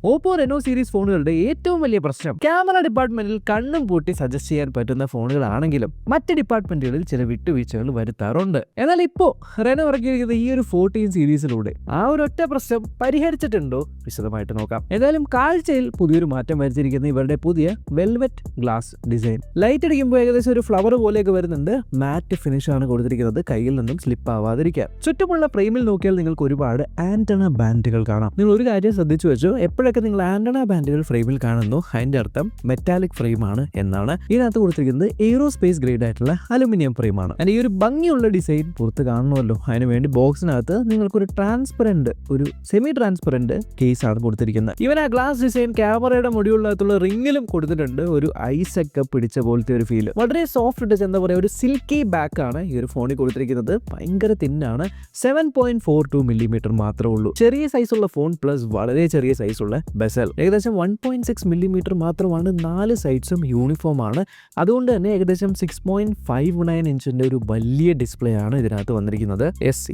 OPPO Reno series ഫോണുകളുടെ ഏറ്റവും വലിയ പ്രശ്നം ക്യാമറ ഡിപ്പാർട്ട്മെന്റിൽ കണ്ണും പൂട്ടി സജസ്റ്റ് ചെയ്യാൻ പറ്റുന്ന ഫോണുകളാണെങ്കിലും മറ്റ് ഡിപ്പാർട്ട്മെന്റുകളിൽ ചില വിട്ടുവീഴ്ചകൾ വരുത്താറുണ്ട്. എന്നാൽ ഇപ്പോൾ Reno ഇറക്കിയിരിക്കുന്ന ഈ ഒരു 14 സീരീസിലൂടെ ആ ഒരു ഒറ്റ പ്രശ്നം പരിഹരിച്ചിട്ടുണ്ടോ വിശദമായിട്ട് നോക്കാം. ഏതായാലും കാഴ്ചയിൽ പുതിയൊരു മാറ്റം വരുത്തിയിരിക്കുന്ന ഇവരുടെ പുതിയ വെൽവെറ്റ് ഗ്ലാസ് ഡിസൈൻ. ലൈറ്റ് അടിക്കുമ്പോൾ ഏകദേശം ഒരു ഫ്ലവർ പോലെയൊക്കെ വരുന്നുണ്ട്. മാറ്റ് ഫിനിഷ് ആണ് കൊടുത്തിരിക്കുന്നത്, കയ്യിൽ നിന്നും സ്ലിപ്പ് ആവാതിരിക്കാൻ. ചുറ്റുമുള്ള ഫ്രെയിമിൽ നോക്കിയാൽ നിങ്ങൾക്ക് ഒരുപാട് ആന്റണ ബാൻഡുകൾ കാണാം. നിങ്ങൾ ഒരു കാര്യം ശ്രദ്ധിച്ചു വെച്ചോ, എപ്പോഴൊക്കെ നിങ്ങൾ ആന്റണ ബാൻഡുകൾ ഫ്രെയിമിൽ കാണുന്നു അതിന്റെ അർത്ഥം മെറ്റാലിക് ഫ്രെയിം ആണ് എന്നാണ്. ഇതിനകത്ത് കൊടുത്തിരിക്കുന്നത് എയ്റോസ്പേസ് ഗ്രേഡ് ആയിട്ടുള്ള അലുമിനിയം ഫ്രെയിം ആണ്. ഈ ഒരു ഭംഗിയുള്ള ഡിസൈൻ പുറത്ത് കാണണമല്ലോ, അതിനുവേണ്ടി ബോക്സിനകത്ത് നിങ്ങൾക്കൊരു ട്രാൻസ്പെറന്റ്, ഒരു സെമി ട്രാൻസ്പെറന്റ് കേസ് ആണ് കൊടുത്തിരിക്കുന്നത്. ഇവൻ ആ ഗ്ലാസ് ഡിസൈൻ ക്യാമറയുടെ മുടിയുള്ളതുള്ള റിംഗിലും കൊടുത്തിട്ടുണ്ട്. ഒരു ഐസൊക്കെ പിടിച്ച പോലത്തെ ഒരു ഫീൽ. വളരെ സോഫ്റ്റ് ടച്ച്, എന്താ പറയുക, ഒരു സിൽക്കി ബാക്ക് ആണ് ഈ ഒരു ഫോണിൽ കൊടുത്തിരിക്കുന്നത്. ഭയങ്കര തിന്നാണ്. 7.42 മില്ലിമീറ്റർ മാത്രമേ ഉള്ളൂ. ചെറിയ സൈസുള്ള ഫോൺ പ്ലസ് വളരെ ചെറിയ സൈസുള്ള ബെസൽ. ഏകദേശം 1.6 മില്ലിമീറ്റർ മാത്രമാണ്. 4 സൈഡ്സും യൂണിഫോം ആണ്. അതുകൊണ്ട് തന്നെ ഏകദേശം 6.59 ഇഞ്ചിന്റെ ഒരു വലിയ ഡിസ്പ്ലേ ആണ് ഇതിനകത്ത് വന്നിരിക്കുന്നത്.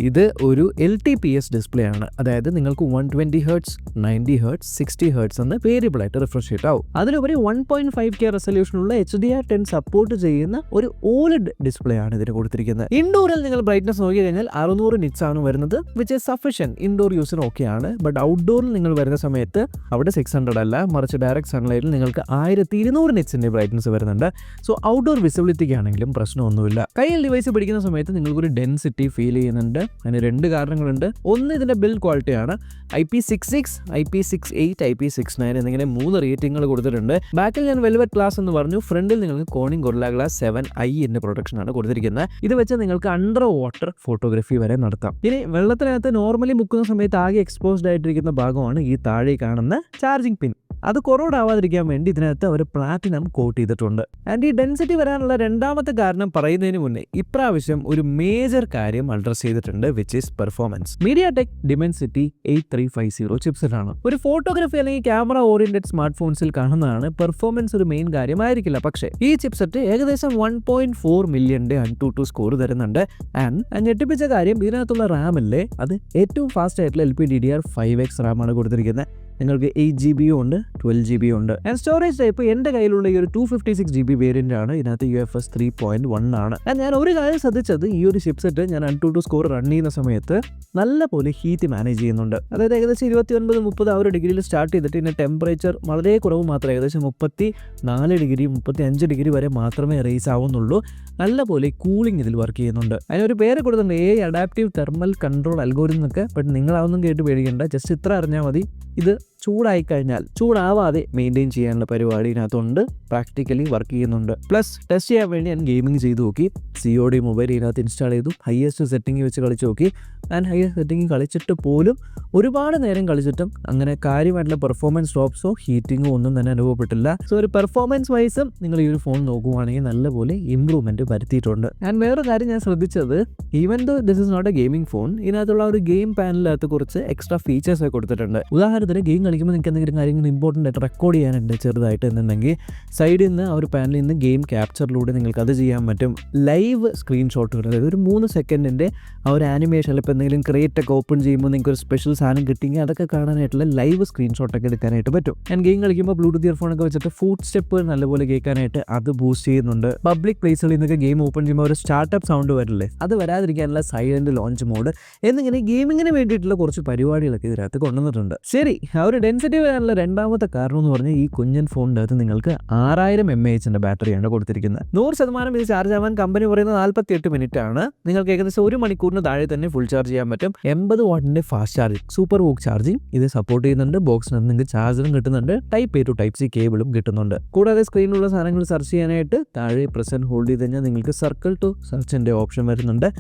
ഇത് ഒരു LTPS ഡിസ്പ്ലേ ആണ്. അതായത് നിങ്ങൾക്ക് 120 Hz, 90 Hz, 60 Hz എന്ന് വേരിയബിൾ ആയിട്ട് റിഫ്രഷ് റേറ്റ് ആവും. അതിലുപരി 1.5K റെസൊല്യൂഷനുള്ള HDR10 സപ്പോർട്ട് ചെയ്യുന്ന ഒരു OLED ഡിസ്പ്ലേ ആണ് ഇതിന് കൊടുത്തിരിക്കുന്നത്. ഇൻഡോറിൽ നിങ്ങൾ ബ്രൈറ്റ്നസ് നോക്കി കഴിഞ്ഞാൽ 600 നിറ്റ്സ് ആണ് വരുന്നത്, വിച്ച് ഇസ് സഫിഷ്യന്റ്. ഇൻഡോർ യൂസിന് ഓക്കെ ആണ്. ബട്ട് ഔട്ട്ഡോറിൽ നിങ്ങൾ വരുന്ന സമയത്ത് അവിടെ 600 അല്ല, മറിച്ച് ഡയറക്റ്റ് സൺലൈറ്റിൽ നിങ്ങൾക്ക് 1200 നിറ്റ്സിന്റെ ബ്രൈറ്റ്നസ് വരുന്നുണ്ട്. സോ ഔട്ട്ഡോർ വിസിബിലിറ്റിക്ക് ആണെങ്കിലും പ്രശ്നമൊന്നുമില്ല. കയ്യിൽ ഡിവൈസ് പിടിക്കുന്ന സമയത്ത് നിങ്ങൾക്കൊരു ഡെൻസിറ്റി ഫീൽ ചെയ്യുന്നുണ്ട്. അതിന് 2 കാരണങ്ങളുണ്ട്. ഒന്ന്, ഇതിന്റെ ബിൽഡ് ക്വാളിറ്റിയാണ്. IP66, IP68, IP69 എന്നിങ്ങനെ 3 റേറ്റിംഗുകൾ കൊടുത്തിട്ടുണ്ട്. ബാക്കിൽ ഞാൻ വെൽവെറ്റ് ഗ്ലാസ് എന്ന് പറഞ്ഞു. ഫ്രണ്ടിൽ നിങ്ങൾക്ക് കോണിംഗ് ഗൊറില്ല ഗ്ലാസ് 7i ന്റെ പ്രൊട്ടക്ഷൻ ആണ് കൊടുത്തിരിക്കുന്നത്. ഇത് വെച്ച് നിങ്ങൾക്ക് അണ്ടർ വാട്ടർ ഫോട്ടോഗ്രാഫി വരെ നടത്താം. ഇനി വെള്ളത്തിനകത്ത് നോർമലി മുക്കുന്ന സമയത്ത് ആകെ എക്സ്പോസ്ഡ് ആയിട്ടിരിക്കുന്ന ഭാഗമാണ് ഈ താഴെ കാണുന്ന ചാർജിങ് പിൻ. അത് കൊറോഡ് ആവാതിരിക്കാൻ വേണ്ടി ഇതിനകത്ത് അവർ പ്ലാറ്റിനം കോട്ട് ചെയ്തിട്ടുണ്ട്. ആൻഡ് ഈ ഡെൻസിറ്റി വരാനുള്ള രണ്ടാമത്തെ കാരണം പറയുന്നതിന് മുന്നേ ഇപ്രാവശ്യം ഒരു മേജർ കാര്യം അഡ്രസ് ചെയ്തിട്ടുണ്ട്, which is performance. MediaTek Dimensity 8350 chipset ആണ്. ഒരു ഫോട്ടോഗ്രാഫി അല്ലെങ്കിൽ ക്യാമറ ഓറിയന്റഡ് സ്മാർട്ട് ഫോൺസിൽ കാണുന്നതാണ് പെർഫോമൻസ് ഒരു മെയിൻ കാര്യമായിരിക്കില്ല. പക്ഷേ ഈ ചിപ്സെറ്റ് ഏകദേശം 1.4 മില്യന്റെ AnTuTu സ്കോർ തരുന്നുണ്ട്. ആൻഡ് ഞെട്ടിപ്പിച്ച കാര്യം, ഇതിനകത്തുള്ള റാം അല്ലേ, അത് ഏറ്റവും ഫാസ്റ്റ് ആയിട്ടുള്ള LPDDR5X റാം ആണ് കൊടുത്തിരിക്കുന്നത്. നിങ്ങൾക്ക് 8GB ഉണ്ട്, 12GB ഉണ്ട്. ആൻഡ് സ്റ്റോറേജ് ടൈപ്പ് എൻ്റെ കയ്യിലുള്ള ഈ ഒരു 256GB വേരിയന്റ് ആണ്. ഇതിനകത്ത് UFS 3.1 ആണ്. ഞാൻ ഒരു കാര്യം ശ്രദ്ധിച്ചത്, ഈ ഒരു ചിപ്സെറ്റ് ഞാൻ AnTuTu സ്കോർ റൺ ചെയ്യുന്ന സമയത്ത് നല്ല പോലെ ഹീറ്റ് മാനേജ് ചെയ്യുന്നുണ്ട്. അതായത് ഏകദേശം 29-30 ആ ഒരു ഡിഗ്രിയിൽ സ്റ്റാർട്ട് ചെയ്തിട്ട് ഇതിൻ്റെ ടെമ്പറേച്ചർ വളരെ കുറവ് മാത്രമേ, ഏകദേശം 34 ഡിഗ്രി 35 ഡിഗ്രി വരെ മാത്രമേ റേസ് ആവുന്നുള്ളൂ. നല്ല പോലെ കൂളിംഗ് ഇതിൽ വർക്ക് ചെയ്യുന്നുണ്ട്. അതിനൊരു പേര് കൊടുത്തിട്ടുണ്ട്, അഡാപ്റ്റീവ് തെർമൽ കൺട്രോൾ അൽഗോരിതം എന്നൊക്കെ. ബട്ട് നിങ്ങളതൊന്നും കേട്ട് പേടിക്കേണ്ട, ജസ്റ്റ് ഇത്ര അറിഞ്ഞാൽ മതി. ഇത് ചൂടായി കഴിഞ്ഞാൽ ചൂടാവാതെ മെയിൻറ്റെയിൻ ചെയ്യാനുള്ള പരിപാടി ഇതിനകത്തുണ്ട്. പ്രാക്ടിക്കലി വർക്ക് ചെയ്യുന്നുണ്ട്. പ്ലസ് ടെസ്റ്റ് ചെയ്യാൻ വേണ്ടി ഞാൻ ഗെയിമിംഗ് ചെയ്ത് നോക്കി. COD മൊബൈൽ ഇതിനകത്ത് ഇൻസ്റ്റാൾ ചെയ്തു. ഹയസ്റ്റ് സെറ്റിംഗ് വെച്ച് കളിച്ച് നോക്കി. ആൻഡ് ഹയസ്റ്റ് സെറ്റിംഗ് കളിച്ചിട്ട് പോലും ഒരുപാട് നേരം കളിച്ചിട്ടും അങ്ങനെ കാര്യമായിട്ടുള്ള പെർഫോമൻസ് ഡ്രോപ്സോ ഹീറ്റിങ്ങോ ഒന്നും തന്നെ അനുഭവപ്പെട്ടില്ല. സോ ഒരു പെർഫോമൻസ് വൈസും നിങ്ങൾ ഈ ഒരു ഫോൺ നോക്കുവാണെങ്കിൽ നല്ലപോലെ ഇമ്പ്രൂവ്മെന്റ് വരുത്തിയിട്ടുണ്ട്. ആൻഡ് വേറൊരു കാര്യം ഞാൻ ശ്രദ്ധിച്ചത്, even though this is not a gaming phone, ഇതിനകത്തുള്ള ഒരു ഗെയിം പാനലിനകത്ത് കുറച്ച് എക്സ്ട്രാ ഫീച്ചേഴ്സ് ഒക്കെ കൊടുത്തിട്ടുണ്ട്. ഉദാഹരണത്തിന് ഗെയിം കളിക്കുമ്പോൾ നിങ്ങൾക്ക് എന്തെങ്കിലും കാര്യങ്ങൾ ഇമ്പോർട്ടൻ്റ് ആയിട്ട് റെക്കോർഡ് ചെയ്യാനുണ്ട് ചെറുതായിട്ട് എന്നുണ്ടെങ്കിൽ, സൈഡിൽ നിന്ന് ആ ഒരു പാനലിൽ നിന്ന് ഗെയിം ക്യാപ്ചറിലൂടെ നിങ്ങൾക്ക് അത് ചെയ്യാൻ പറ്റും. ലൈവ് സ്ക്രീൻഷോട്ടുകൾ, അതായത് ഒരു 3 സെക്കൻഡിൻ്റെ ആ ഒരു ആനിമേഷൻ, ഇപ്പോൾ എന്തെങ്കിലും ക്രിയേറ്റ് ഒക്കെ ഓപ്പൺ ചെയ്യുമ്പോൾ നിങ്ങൾക്ക് ഒരു സ്പെഷ്യൽ സാധനം കിട്ടിയെങ്കിൽ അതൊക്കെ കാണാനായിട്ടുള്ള ലൈവ് സ്ക്രീൻഷോട്ടൊക്കെ എടുക്കാനായിട്ട് പറ്റും. ആൻഡ് ഗെയിം കളിക്കുമ്പോൾ ബ്ലൂടൂത്ത് ഇയർഫോണൊക്കെ വെച്ചിട്ട് ഫുഡ് സ്റ്റെപ്പ് നല്ലപോലെ കേൾക്കാനായിട്ട് അത് ബൂസ്റ്റ് ചെയ്യുന്നുണ്ട്. പബ്ലിക് പ്ലേസുകളിൽ നിന്നൊക്കെ ഗെയിം ഓപ്പൺ ചെയ്യുമ്പോൾ ഒരു സ്റ്റാർട്ടപ്പ് സൗണ്ട് വരില്ലേ, അത് വരാതിരിക്കാനുള്ള സൈലന്റ് ലോഞ്ച് മോഡ് എന്നിങ്ങനെ ഗെയിമിങ്ങിന് വേണ്ടിയിട്ടുള്ള കുറച്ച് പരിപാടികളൊക്കെ ഇതിനകത്ത് കൊണ്ടുവന്നിട്ടുണ്ട്. ശരി, ആ ഒരു ഡെൻസിറ്റി വരാനുള്ള രണ്ടാമത്തെ കാരണം എന്ന് പറഞ്ഞാൽ ഈ കുഞ്ഞൻ ഫോണിൻ്റെ അകത്ത് നിങ്ങൾക്ക് 6000 mAh ബാറ്ററിയാണ് കൊടുത്തിരിക്കുന്നത്. 100% ഇത് ചാർജ് ആവാൻ കമ്പനി പറയുന്നത് 48 മിനിറ്റ് ആണ്. നിങ്ങൾക്ക് ഏകദേശം 1 മണിക്കൂറിന് താഴെ തന്നെ ഫുൾ ചാർജ് ചെയ്യാൻ പറ്റും. 80 വാട്ടിന്റെ fast charging, super VOOC charging ഇത് സപ്പോർട്ട് ചെയ്യുന്നുണ്ട്. ബോക്സിനകത്ത് നിങ്ങൾക്ക് ചാർജറും കിട്ടുന്നുണ്ട്, Type A to Type C കേബിളും കിട്ടുന്നുണ്ട്. കൂടാതെ സ്ക്രീനിലുള്ള സാധനങ്ങൾ സെർച്ച് ചെയ്യാനായിട്ട് താഴെ പ്രസ് ആൻഡ് ഹോൾഡ് ചെയ്ത് കഴിഞ്ഞാൽ നിങ്ങൾക്ക് സർക്കിൾ ടു സെർച്ചിന്റെ ഓപ്ഷൻ വരുന്നുണ്ട്.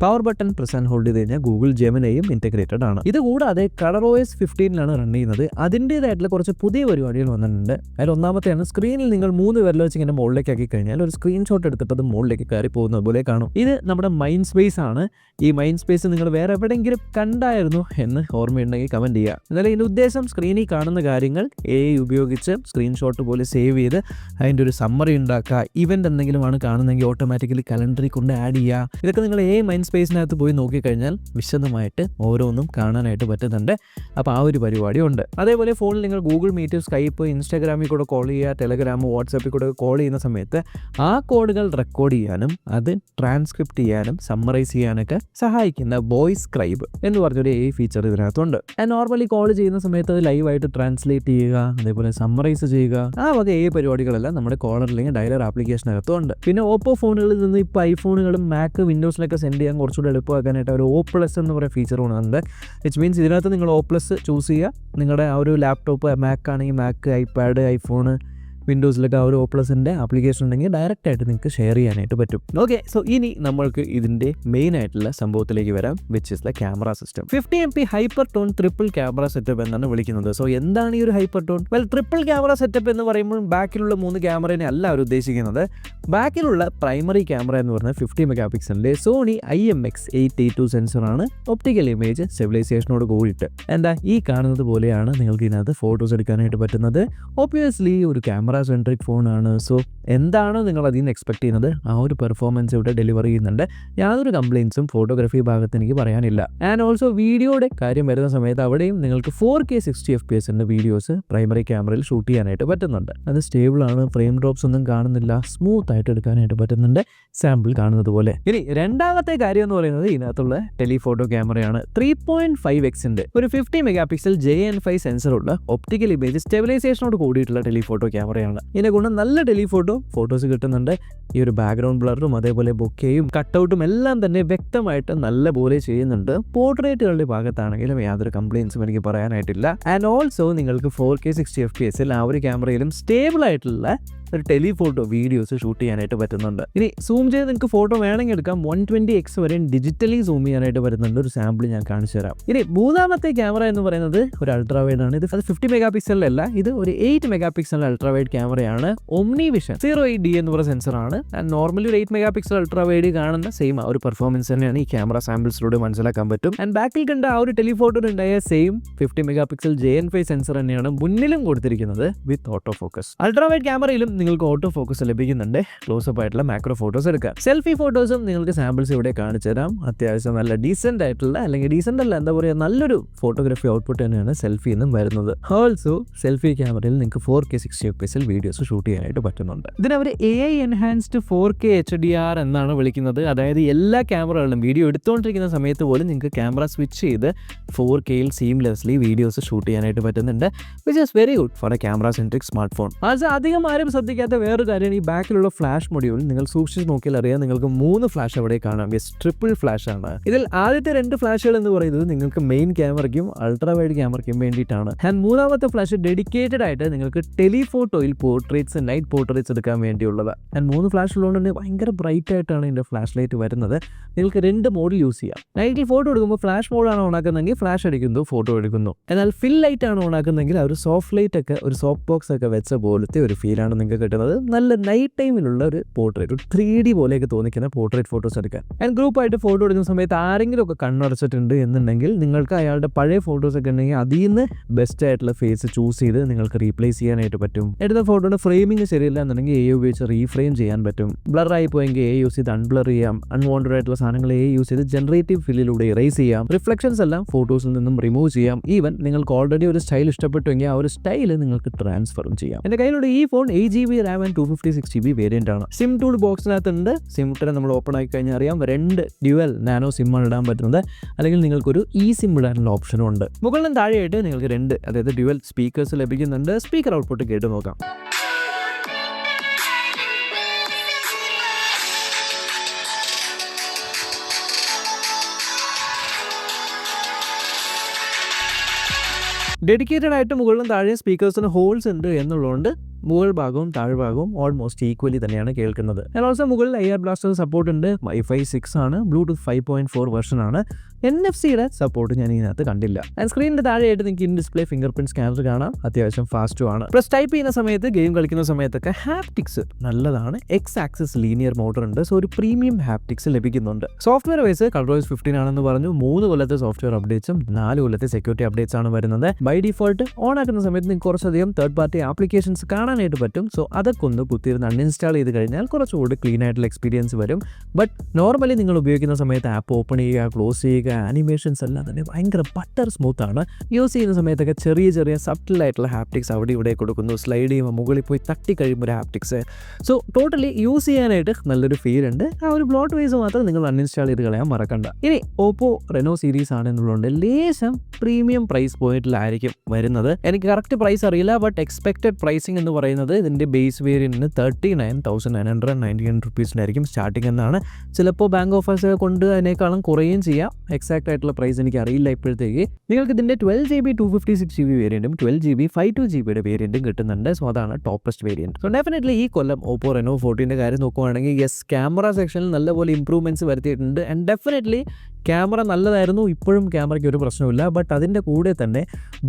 Power button press and hold ചെയ്ത് കഴിഞ്ഞാൽ ഗൂഗിൾ ജെമിനയും ഇൻറ്റഗ്രേറ്റഡ് ആണ്. ഇത് കൂടാതെ ColorOS 15 റൺ ചെയ്യുന്നത്. അതിൻ്റേതായിട്ടുള്ള കുറച്ച് പുതിയ പരിപാടികൾ വന്നിട്ടുണ്ട്. അതിൽ ഒന്നാമത്തെയാണ്, സ്ക്രീനിൽ നിങ്ങൾ 3 വിരൽ വെച്ച് ഇങ്ങനെ മുകളിലേക്ക് ആക്കി കഴിഞ്ഞാൽ ഒരു സ്ക്രീൻഷോട്ട് എടുത്തിട്ട് അത് മുകളിലേക്ക് കയറി പോകുന്നത് പോലെ കാണും. ഇത് നമ്മുടെ മൈൻഡ് സ്പേസ് ആണ്. ഈ മൈൻഡ് സ്പേസ് നിങ്ങൾ വേറെ എവിടെയെങ്കിലും കണ്ടായിരുന്നു എന്ന് ഓർമ്മയുണ്ടെങ്കിൽ കമൻറ്റ് ചെയ്യുക. എന്നാലും ഇതിൻ്റെ ഉദ്ദേശം സ്ക്രീനിൽ കാണുന്ന കാര്യങ്ങൾ AI ഉപയോഗിച്ച് സ്ക്രീൻഷോട്ട് പോലെ സേവ് ചെയ്ത് അതിൻ്റെ ഒരു സമ്മറി ഉണ്ടാക്കുക. ഇവൻ്റ് എന്തെങ്കിലും ആണ് കാണുന്നതെങ്കിൽ ഓട്ടോമാറ്റിക്കലി കലണ്ടറിൽ കൊണ്ട് ആഡ് ചെയ്യുക. ഇതൊക്കെ നിങ്ങൾ AI ഡിസൈൻ സ്പേസിനകത്ത് പോയി നോക്കിക്കഴിഞ്ഞാൽ വിശദമായിട്ട് ഓരോന്നും കാണാനായിട്ട് പറ്റുന്നുണ്ട്. അപ്പോൾ ആ ഒരു പരിപാടി ഉണ്ട്. അതേപോലെ ഫോണിൽ നിങ്ങൾ ഗൂഗിൾ മീറ്റ്, സ്കൈപ്പ്, ഇൻസ്റ്റാഗ്രാമിൽ കൂടെ കോൾ ചെയ്യുക, ടെലഗ്രാം, വാട്സാപ്പിൽ കൂടെ കോൾ ചെയ്യുന്ന സമയത്ത് ആ കോഡുകൾ റെക്കോർഡ് ചെയ്യാനും അത് ട്രാൻസ്ക്രിപ്റ്റ് ചെയ്യാനും സമ്മറൈസ് ചെയ്യാനൊക്കെ സഹായിക്കുന്ന വോയിസ് സ്ക്രൈബ് എന്ന് പറഞ്ഞൊരു AI ഫീച്ചർ ഇതിനകത്തുണ്ട്. നോർമലി കോൾ ചെയ്യുന്ന സമയത്ത് അത് ലൈവായിട്ട് ട്രാൻസ്ലേറ്റ് ചെയ്യുക, അതേപോലെ സമ്മറൈസ് ചെയ്യുക, ആ വക AI പരിപാടികളെല്ലാം നമ്മുടെ കോളർ അല്ലെങ്കിൽ ഡയലർ ആപ്ലിക്കേഷനകത്തുണ്ട്. പിന്നെ ഓപ്പോ ഫോണുകളിൽ നിന്ന് ഇപ്പോൾ ഐഫോണുകളും മാക്, വിൻഡോസിലൊക്കെ സെൻഡ് ചെയ്യാൻ കുറച്ചുകൂടെ എളുപ്പമാക്കാനായിട്ട് ഒരു O+ എന്ന് പറയുന്ന ഫീച്ചർ കൊണ്ടുവന്നുണ്ട്. വിച്ച് മീൻസ് ഇതിനകത്ത് നിങ്ങൾ O+ ചൂസ് ചെയ്യുക, നിങ്ങളുടെ ആ ഒരു ലാപ്ടോപ്പ് മാക് ആണെങ്കിൽ മാക്, ഐപാഡ്, ഐഫോണ്, വിൻഡോസിലൊക്കെ ആ ഒരു O+ൻ്റെ ആപ്ലിക്കേഷൻ ഉണ്ടെങ്കിൽ ഡയറക്റ്റായിട്ട് നിങ്ങൾക്ക് ഷെയർ ചെയ്യാനായിട്ട് പറ്റും. ഓക്കെ, സോ ഇനി നമ്മൾക്ക് ഇതിൻ്റെ മെയിൻ ആയിട്ടുള്ള സംഭവത്തിലേക്ക് വരാം, which is the camera system. 50MP hyper tone triple camera setup എന്നാണ് വിളിക്കുന്നത്. സോ എന്താണ് ഈ ഒരു hyper tone? Triple camera setup എന്ന് പറയുമ്പോൾ ബാക്കിലുള്ള 3 ക്യാമറയെ അല്ല അവർ ഉദ്ദേശിക്കുന്നത്. ബാക്കിലുള്ള പ്രൈമറി ക്യാമറ എന്ന് പറയുന്നത് 50 മെഗാപിക്സലിൻ്റെ സോണി IMX882 സെൻസറാണ്, ഒപ്റ്റിക്കൽ ഇമേജ് സ്റ്റെബിലൈസേഷനോട് കൂടിയിട്ട്. എന്താ ഈ കാണുന്നത് പോലെയാണ് നിങ്ങൾക്ക് ഇതിനകത്ത് ഫോട്ടോസ് എടുക്കാനായിട്ട് പറ്റുന്നത്. ഒബ്വിയസ്ലി ഒരു camera-centric ഫോണാണ്. സോ എന്താണോ നിങ്ങൾ അതിൽ നിന്ന് എക്സ്പെക്ട് ചെയ്യുന്നത് ആ ഒരു പെർഫോമൻസ് ഇവിടെ ഡെലിവർ ചെയ്യുന്നുണ്ട്. യാതൊരു കംപ്ലയിൻസും ഫോട്ടോഗ്രാഫി ഭാഗത്ത് എനിക്ക് പറയാനില്ല. ആൻഡ് ഓൾസോ വീഡിയോയുടെ കാര്യം വരുന്ന സമയത്ത് അവിടെയും നിങ്ങൾക്ക് 4K 60fps വീഡിയോസ് പ്രൈമറി ക്യാമറയിൽ ഷൂട്ട് ചെയ്യാനായിട്ട് പറ്റുന്നുണ്ട്. അത് സ്റ്റേബിൾ ആണ്, ഫ്രെയിം ഡ്രോപ്സ് ഒന്നും കാണുന്നില്ല, സ്മൂത്ത് ആയിട്ട് എടുക്കാനായിട്ട് പറ്റുന്നുണ്ട്, സാമ്പിൾ കാണുന്നത് പോലെ. ഇനി രണ്ടാമത്തെ കാര്യം എന്ന് പറയുന്നത് ഇതിനകത്തുള്ള ടെലിഫോട്ടോ ക്യാമറയാണ്. 3.5x ഒരു 50 മെഗാപിക്സൽ JN5 സെൻസറുള്ള ഒപ്റ്റിക്കൽ ഇമേജ് സ്റ്റെബിലൈസേഷനോട് കൂടിയിട്ടുള്ള ടെലിഫോട്ടോ ക്യാമറയാണ്. ഇതിനെ കൊണ്ട് നല്ല ടെലിഫോട്ടോ ഫോട്ടോസ് കിട്ടുന്നുണ്ട്. ഈ ഒരു ബാക്ക്ഗ്രൗണ്ട് ബ്ലറും അതേപോലെ ബൊക്കെയും കട്ടൗട്ടും എല്ലാം തന്നെ വ്യക്തമായിട്ട് നല്ല പോലെ ചെയ്യുന്നുണ്ട്. പോർട്രേറ്റുകളുടെ ഭാഗത്താണെങ്കിലും യാതൊരു കംപ്ലയിൻസും എനിക്ക് പറയാനായിട്ടില്ല. ആൻഡ് ഓൾസോ നിങ്ങൾക്ക് 4K 60fps ആ ഒരു ക്യാമറയിലും സ്റ്റേബിൾ ആയിട്ടുള്ള ഒരു ടെലിഫോട്ടോ വീഡിയോസ് ഷൂട്ട് ചെയ്യാനായിട്ട് പറ്റുന്നുണ്ട്. ഇനി സൂം ചെയ്ത് നിങ്ങൾക്ക് ഫോട്ടോ വേണമെങ്കിൽ എടുക്കാം. 120x വരെ ഡിജിറ്റലി സൂം ചെയ്യാനായിട്ട് പറ്റുന്നുണ്ട്. ഒരു സാമ്പിൾ ഞാൻ കാണിച്ചു തരാം. ഇനി മൂന്നാമത്തെ ക്യാമറ എന്ന് പറയുന്നത് ഒരു അൾട്രാ വൈഡ് ആണ്. ഇത് 50 മെഗാപിക്സലല്ല, ഇത് ഒരു 8 മെഗാപിക്സൽ അൾട്രാ വൈഡ് ക്യാമറയാണ്. ഒമ്നി വിഷൻ 08D എന്ന് പറയുന്ന സെൻസറാണ്. ആൻഡ് നോർമലി ഒരു 8 മെഗാപിക്സൽ അൾട്രാ വൈഡ് കാണുന്ന സെയിം ആ ഒരു പെർഫോമൻസ് തന്നെയാണ് ഈ ക്യാമറ സാമ്പിൾസിലൂടെ മനസ്സിലാക്കാൻ പറ്റും. ആൻഡ് ബാക്കിൽ കണ്ട ആ ഒരു ടെലിഫോട്ടോ ഉണ്ടായ സെയിം 50 മെഗാപിക്സൽ JN5 സെൻസർ തന്നെയാണ് മുന്നിലും കൊടുത്തിരിക്കുന്നത് with auto focus. Ultra wide ക്യാമറയിലും നിങ്ങൾക്ക് ഓട്ടോ ഫോക്കസ് ലഭിക്കുന്നുണ്ട്. ക്ലോസപ്പ് ആയിട്ടുള്ള മാക്രോ ഫോട്ടോസ് എടുക്കാം. സെൽഫി ഫോട്ടോസും നിങ്ങൾക്ക് സാമ്പിൾസ് ഇവിടെ കാണിച്ചു തരാം. അത്യാവശ്യം നല്ല ഡീസെന്റ് ആയിട്ടുള്ള, അല്ലെങ്കിൽ ഡീസെന്റ് അല്ല, എന്താ പറയുക, നല്ലൊരു ഫോട്ടോഗ്രാഫി ഔട്ട്പുട്ട് തന്നെയാണ് സെൽഫി എന്നും വരുന്നത്. ഓൾസോ സെൽഫി ക്യാമറയിൽ നിങ്ങൾക്ക് 4K 60fps വീഡിയോസ് ഷൂട്ട് ചെയ്യാനായിട്ട് പറ്റുന്നുണ്ട്. ഇതിനവർ AI എൻഹാൻസ്ഡ് 4K HDR എന്നാണ് വിളിക്കുന്നത്. അതായത് എല്ലാ ക്യാമറകളിലും വീഡിയോ എടുത്തുകൊണ്ടിരിക്കുന്ന സമയത്ത് പോലും നിങ്ങൾക്ക് ക്യാമറ സ്വിച്ച് ചെയ്ത് 4Kയിൽ സീംലെസ്ലി വീഡിയോസ് ഷൂട്ട് ചെയ്യാനായിട്ട് പറ്റുന്നുണ്ട്. Which is very good for A camera-centric smart phone. അത് അധികം ആരും ശ്രദ്ധിക്കാത്ത വേറൊരു കാര്യമാണ് ഈ ബാക്കിലുള്ള ഫ്ലാഷ് മൊഡ്യൂൾ. നിങ്ങൾ സൂക്ഷിച്ച് നോക്കിയാൽ അറിയാം, നിങ്ങൾക്ക് 3 ഫ്ലാഷ് അവിടെ കാണാം. ട്രിപ്പിൾ ഫ്ലാഷ് ആണ്. ഇതിൽ ആദ്യത്തെ 2 ഫ്ലാഷുകൾ എന്ന് പറയുന്നത് നിങ്ങൾക്ക് മെയിൻ ക്യാമറയ്ക്കും അൾട്രാ വൈഡ് ക്യാമറയ്ക്കും വേണ്ടിയിട്ടാണ്. ആൻഡ് മൂന്നാമത്തെ ഫ്ലാഷ് ഡെഡിക്കേറ്റഡ് ആയിട്ട് നിങ്ങൾക്ക് ടെലിഫോട്ടോയിൽ പോർട്രേറ്റ്സ്, നൈറ്റ് പോർട്രേറ്റ്സ് എടുക്കാൻ വേണ്ടിയുള്ളത്. ആൻഡ് 3 ഫ്ലാഷ് ഉള്ളതുകൊണ്ട് തന്നെ ഭയങ്കര ബ്രൈറ്റ് ആയിട്ടാണ് ഇതിൻ്റെ ഫ്ലാഷ് ലൈറ്റ് വരുന്നത്. നിങ്ങൾക്ക് 2 മോഡ് യൂസ് ചെയ്യാം. നൈറ്റിൽ ഫോട്ടോ എടുക്കുമ്പോൾ ഫ്ലാഷ് മോഡാണ് ഓണാക്കുന്നതെങ്കിൽ ഫ്ലാഷ് അടിക്കുന്നു, ഫോട്ടോ എടുക്കുന്നു. എന്നാൽ ഫിൽ ലൈറ്റ് ആണ് ഓണാക്കുന്നതെങ്കിൽ ആ ഒരു സോഫ്റ്റ് ലൈറ്റ് ഒക്കെ, ഒരു സോഫ്റ്റ് ബോക്സ് ഒക്കെ വെച്ച പോലത്തെ ഒരു ഫീലാണ് നിങ്ങൾക്ക് കിട്ടുന്നത്. നല്ല നൈറ്റ് ടൈമിലുള്ള ഒരു പോർട്രേറ്റ്, ഒരു 3D പോലെയൊക്കെ തോന്നിക്കുന്ന പോർട്രേറ്റ് ഫോട്ടോസ് എടുക്കാൻ. ആൻഡ് ഗ്രൂപ്പായിട്ട് ഫോട്ടോ എടുക്കുന്ന സമയത്ത് ആരെങ്കിലും ഒക്കെ കണ്ണടച്ചിട്ടുണ്ട് എന്നുണ്ടെങ്കിൽ നിങ്ങൾക്ക് അയാളുടെ പഴയ ഫോട്ടോസ് ഒക്കെ ഉണ്ടെങ്കിൽ അതിൽ നിന്ന് ബെസ്റ്റ് ആയിട്ടുള്ള ഫേസ് ചൂസ് ചെയ്ത് നിങ്ങൾക്ക് റീപ്ലേസ് ചെയ്യാനായിട്ട് പറ്റും. എടുത്ത ഫോട്ടോയുടെ ഫ്രെയിമിംഗ് ശരിയില്ല എന്നുണ്ടെങ്കിൽ AI ഉപയോഗിച്ച് റീഫ്രെയിം ചെയ്യാൻ പറ്റും. ബ്ലർ ആയി പോയെങ്കിൽ AI യൂസ് ചെയ്ത് അൺബ്ലർ ചെയ്യാം. അൺവാണ്ടഡ് ആയിട്ടുള്ള സാധനങ്ങൾ AI യൂസ് ചെയ്ത് ജനറേറ്റീവ് ഫില്ലിലൂടെ ഇറേസ് ചെയ്യാം. റിഫ്ലക്ഷൻസ് എല്ലാം ഫോട്ടോസിൽ നിന്നും റിമൂവ് ചെയ്യാം. ഈവൻ നിങ്ങൾക്ക് ഓൾറെഡി ഒരു സ്റ്റൈൽ ഇഷ്ടപ്പെട്ടുവെങ്കിൽ ആ ഒരു സ്റ്റൈൽ നിങ്ങൾക്ക് ട്രാൻസ്ഫറും ചെയ്യാം. എൻ്റെ കയ്യിലുള്ള ഈ phone 8GB RAM and 256GB variant ആണ്. സിം ടൂൾ ബോക്സിനകത്തുണ്ട്. സിം ടൂൾ നമ്മൾ ഓപ്പൺ ആക്കി കഴിഞ്ഞാൽ അറിയാം 2 ഡ്യുവൽ നാനോ സിം ആണ് ഇടാൻ പറ്റുന്നത്. അല്ലെങ്കിൽ നിങ്ങൾക്കൊരു സിം ഇടാനുള്ള ഓപ്ഷനും ഉണ്ട്. മുകളിലും താഴെയായിട്ട് നിങ്ങൾക്ക് 2 അതായത് ഡ്യുവൽ സ്പീക്കേഴ്സ് ലഭിക്കുന്നുണ്ട്. സ്പീക്കർ ഔട്ട്പുട്ട് കേട്ട് നോക്കാം. ഡെഡിക്കേറ്റഡ് ആയിട്ട് മുകളിലും താഴെയും സ്പീക്കേഴ്സിന് ഹോൾസ് ഉണ്ട് എന്നുള്ളതുകൊണ്ട് മുകൾ ഭാഗവും താഴ്ഭാഗവും ഓൾമോസ്റ്റ് ഈക്വലി തന്നെയാണ് കേൾക്കുന്നത്. ഓൾസോ മുകളിൽ AR ബ്ലാസ്റ്റർ സപ്പോർട്ട് ഉണ്ട്. Wi-Fi 6 ആണ്. Bluetooth 5.4 വെർഷൻ ആണ്. NFC-യുടെ സപ്പോർട്ട് ഞാൻ ഇതിനകത്ത് കണ്ടില്ല. ആൻഡ് സ്ക്രീനിന്റെ താഴെയായിട്ട് നിങ്ങൾക്ക് in display finger print scanner കാണാം. അത്യാവശ്യം ഫാസ്റ്റും ആണ്. പ്ലസ് ടൈപ്പ് ചെയ്യുന്ന സമയത്ത്, ഗെയിം കളിക്കുന്ന സമയത്തൊക്കെ ഹാപ്റ്റിക്സ് നല്ലതാണ്. X ആക്സിസ് ലീനിയർ മോട്ടർ ഉണ്ട്. സോ ഒരു പ്രീമിയം ഹാപ്റ്റിക്സ് ലഭിക്കുന്നുണ്ട്. സോഫ്റ്റ്വെയർ വൈസ് ColorOS 15 ആണെന്ന് പറഞ്ഞു. 3 കൊല്ലത്തെ സോഫ്റ്റ്വെയർ അപ്ഡേറ്റ്സും 4 കൊല്ലത്തെ സെക്യൂരിറ്റി അപ്ഡേറ്റ്സ് ആണ് വരുന്നത്. ബൈ ഡിഫോൾട്ട് ഓൺ ആക്കുന്ന സമയത്ത് നിങ്ങൾക്ക് കുറച്ചധികം തേർഡ് പാർട്ടി ആപ്ലിക്കേഷൻസ് കാണാൻ കാണാനായിട്ട് പറ്റും. സോ അതൊക്കെ ഒന്ന് കുത്തിയിരുന്ന് അൺഇൻസ്റ്റാൾ ചെയ്ത് കഴിഞ്ഞാൽ കുറച്ചുകൂടി ക്ലീൻ ആയിട്ടുള്ള എക്സ്പീരിയൻസ് വരും. ബട്ട് നോർമലി നിങ്ങൾ ഉപയോഗിക്കുന്ന സമയത്ത് ആപ്പ് ഓപ്പൺ ചെയ്യുക, ക്ലോസ് ചെയ്യുക, ആനിമേഷൻസ് എല്ലാം തന്നെ ഭയങ്കര ബട്ടർ സ്മൂത്താണ്. യൂസ് ചെയ്യുന്ന സമയത്തൊക്കെ ചെറിയ സബ്റ്റിലായിട്ടുള്ള ഹാപ്റ്റിക്സ് അവിടെ ഇവിടെ കൊടുക്കുന്നു. സ്ലൈഡ് ചെയ്യുമ്പോൾ മുകളിൽ പോയി തട്ടി കഴിയുമ്പോൾ ഒരു ഹാപ്റ്റിക്സ്. സോ ടോട്ടലി യൂസ് ചെയ്യാനായിട്ട് നല്ലൊരു ഫീൽ ഉണ്ട്. ആ ഒരു ബ്ലോട്ട് വൈസ് മാത്രം നിങ്ങൾ അൺഇൻസ്റ്റാൾ ചെയ്ത് കളയാൻ മറക്കണ്ട. ഇനി ഓപ്പോ റെനോ സീരീസ് ആണെന്നുള്ളതുകൊണ്ട് ലേശം പ്രീമിയം പ്രൈസ് പോയിന്റിലായിരിക്കും വരുന്നത്. എനിക്ക് കറക്റ്റ് പ്രൈസ് അറിയില്ല, ബട്ട് എക്സ്പെക്റ്റഡ് പ്രൈസിംഗ് എന്ന് പറയുന്നത് ഇതിൻ്റെ ബേസ് വേരിയൻറ്റിന് 39,999 റുപ്പീസിനായിരിക്കും സ്റ്റാർട്ടിംഗ് എന്നാണ്. ചിലപ്പോൾ ബാങ്ക് ഓഫേഴ്സ് കൊണ്ട് അതിനേക്കാളും കുറയുകയും ചെയ്യാം. എക്സാക്റ്റ് ആയിട്ടുള്ള പ്രൈസ് എനിക്ക് അറിയില്ല ഇപ്പോഴത്തേക്ക്. നിങ്ങൾക്ക് ഇതിൻ്റെ 12GB 256GB വേരിയൻറ്റും 12GB 52GBയുടെ വേരിയൻറ്റും കിട്ടുന്നുണ്ട്. സോ അതാണ് ടോപ്പസ്റ്റ് വേരിയൻറ്റ്. സോ ഡെഫിനറ്റ്ലി ഈ കൊല്ലം ഓപ്പോ റെനോ 14ൻ്റെ കാര്യം നോക്കുവാണെങ്കിൽ യെസ്, ക്യാമറ സെക്ഷനിൽ നല്ലപോലെ ഇമ്പ്രൂവ്മെൻറ്റ്സ് വരുത്തിയിട്ടുണ്ട്. ആൻഡ് ഡെഫിനറ്റ്ലി ക്യാമറ നല്ലതായിരുന്നു, ഇപ്പോഴും ക്യാമറയ്ക്ക് ഒരു പ്രശ്നമില്ല. ബട്ട് അതിൻ്റെ കൂടെ തന്നെ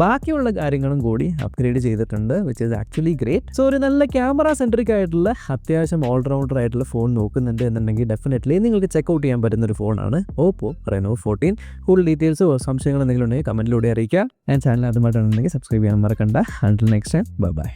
ബാക്കിയുള്ള കാര്യങ്ങളും കൂടി അപ്ഗ്രേഡ് ചെയ്തിട്ടുണ്ട്, which is actually great. So ഒരു നല്ല ക്യാമറ സെൻട്രിക് ആയിട്ടുള്ള അത്യാവശ്യം ഓൾറൗണ്ടർ ആയിട്ടുള്ള ഫോൺ നോക്കുന്നുണ്ട് എന്നുണ്ടെങ്കിൽ ഡെഫിനറ്റ്ലി നിങ്ങൾക്ക് ചെക്കൗട്ട് ചെയ്യാൻ പറ്റുന്നൊരു ഫോണാണ് ഓപ്പോ റെനോ 14. കൂടുതൽ ഡീറ്റെയിൽസോ സംശയങ്ങൾ എന്തെങ്കിലും ഉണ്ടെങ്കിൽ കമൻറ്റിലൂടെ അറിയിക്കുക. ആൻഡ് ചാനൽ ആദ്യമായിട്ടാണെന്നുണ്ടെങ്കിൽ സബ്സ്ക്രൈബ് ചെയ്യാൻ മറക്കണ്ട. Until next time, by.